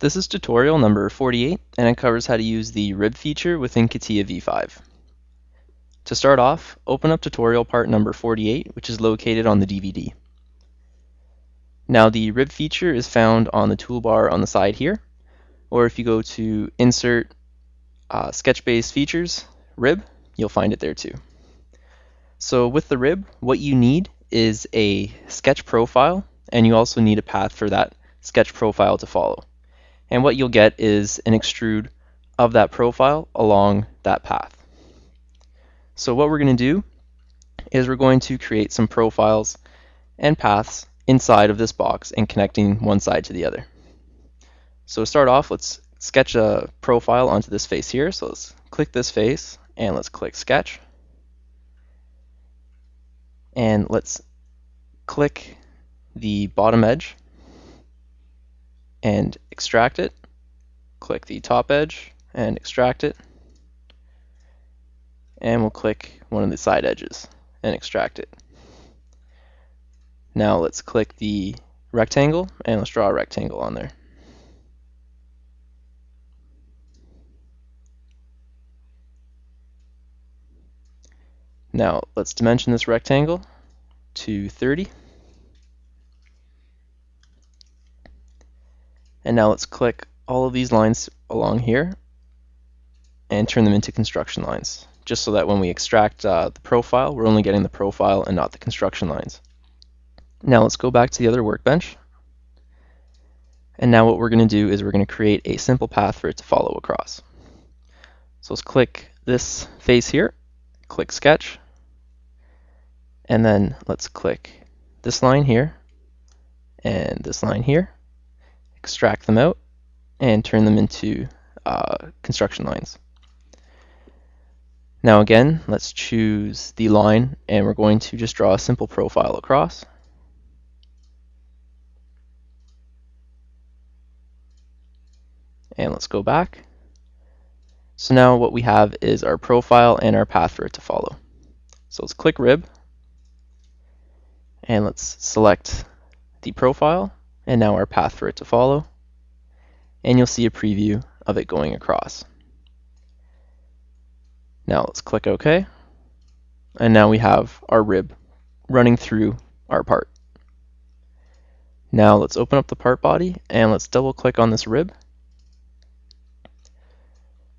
This is tutorial number 48, and it covers how to use the rib feature within CATIA V5. To start off, open up tutorial part number 48, which is located on the DVD. Now the rib feature is found on the toolbar on the side here, or if you go to Insert, Sketch-Based Features, Rib, you'll find it there too. So with the rib, what you need is a sketch profile, and you also need a path for that sketch profile to follow. And what you'll get is an extrude of that profile along that path. So what we're going to do is we're going to create some profiles and paths inside of this box and connecting one side to the other. So to start off, let's sketch a profile onto this face here. So let's click this face and let's click Sketch. And let's click the bottom edge and extract it. Click the top edge and extract it. And we'll click one of the side edges and extract it. Now let's click the rectangle and let's draw a rectangle on there. Now let's dimension this rectangle to 30. And now let's click all of these lines along here and turn them into construction lines, just so that when we extract the profile, we're only getting the profile and not the construction lines. Now let's go back to the other workbench. And now what we're going to do is we're going to create a simple path for it to follow across. So let's click this face here, click Sketch, and then let's click this line here and this line here, extract them out, and turn them into construction lines. Now again, let's choose the line, and we're going to just draw a simple profile across. And let's go back. So now what we have is our profile and our path for it to follow. So let's click Rib, and let's select the profile, and now our path for it to follow. And you'll see a preview of it going across. Now let's click OK, and now we have our rib running through our part. Now let's open up the part body and let's double click on this rib.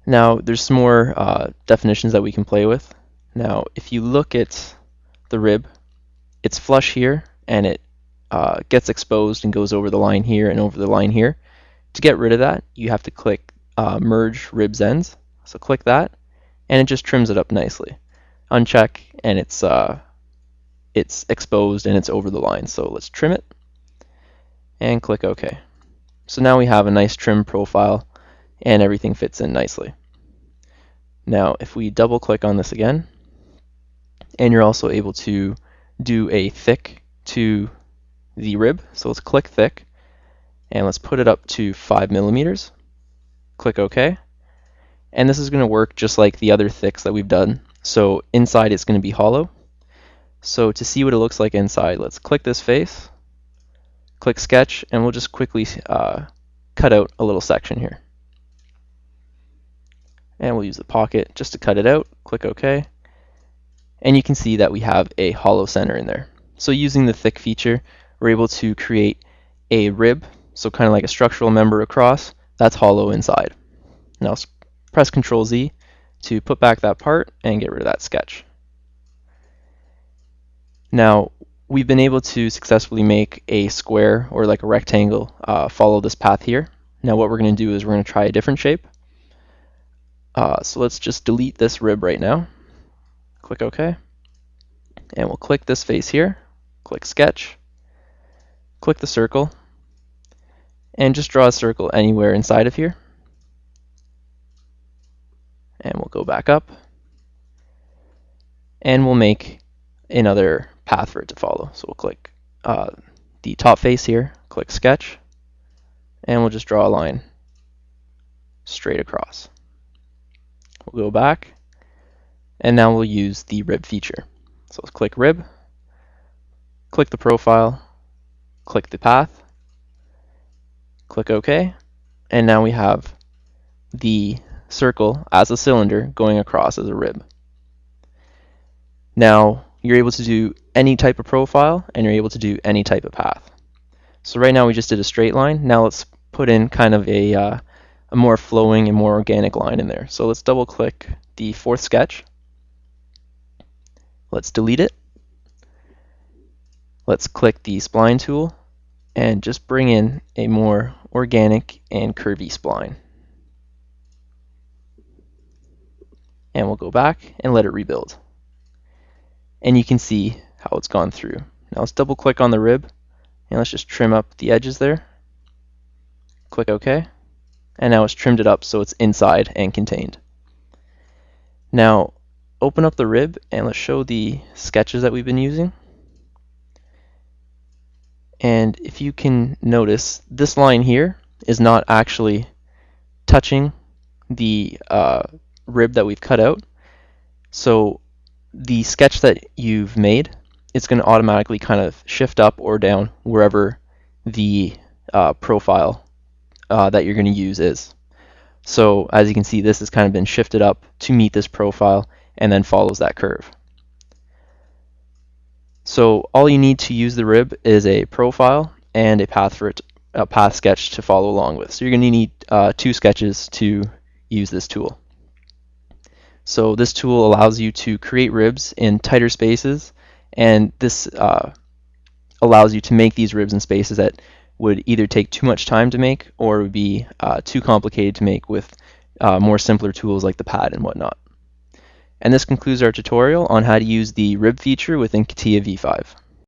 Now there's some more definitions that we can play with. Now if you look at the rib, it's flush here and it gets exposed and goes over the line here and over the line here. To get rid of that, you have to click Merge Ribs Ends. So click that, and it just trims it up nicely. Uncheck, and it's exposed and it's over the line. So let's trim it, and click OK. So now we have a nice trim profile, and everything fits in nicely. Now if we double click on this again, and you're also able to do a thick to the rib. So let's click Thick, and let's put it up to 5 millimeters. Click OK. And this is going to work just like the other thicks that we've done. So inside it's going to be hollow. So to see what it looks like inside, let's click this face, click Sketch, and we'll just quickly cut out a little section here. And we'll use the pocket just to cut it out. Click OK. And you can see that we have a hollow center in there. So using the thick feature, we're able to create a rib, so kind of like a structural member across, that's hollow inside. Now press Ctrl Z to put back that part and get rid of that sketch. Now we've been able to successfully make a square or like a rectangle follow this path here. Now what we're going to do is we're going to try a different shape. So let's just delete this rib right now. Click OK. And we'll click this face here, click Sketch, click the circle, and just draw a circle anywhere inside of here. And we'll go back up, and we'll make another path for it to follow. So we'll click the top face here, click Sketch, and we'll just draw a line straight across. We'll go back, and now we'll use the rib feature. So let's click Rib, click the profile, click the path, click OK, and now we have the circle as a cylinder going across as a rib. Now you're able to do any type of profile, and you're able to do any type of path. So right now we just did a straight line. Now let's put in kind of a more flowing and more organic line in there. So let's double click the fourth sketch. Let's delete it. Let's click the spline tool and just bring in a more organic and curvy spline. And we'll go back and let it rebuild. And you can see how it's gone through. Now let's double click on the rib and let's just trim up the edges there. Click OK. And now it's trimmed it up so it's inside and contained. Now open up the rib and let's show the sketches that we've been using. And if you can notice, this line here is not actually touching the rib that we've cut out. So the sketch that you've made, it's going to automatically kind of shift up or down wherever the profile that you're going to use is. So as you can see, this has kind of been shifted up to meet this profile and then follows that curve. So all you need to use the rib is a profile and a path sketch to follow along with. So you're going to need two sketches to use this tool. So this tool allows you to create ribs in tighter spaces, and this allows you to make these ribs in spaces that would either take too much time to make or would be too complicated to make with more simpler tools like the pad and whatnot. And this concludes our tutorial on how to use the rib feature within CATIA V5.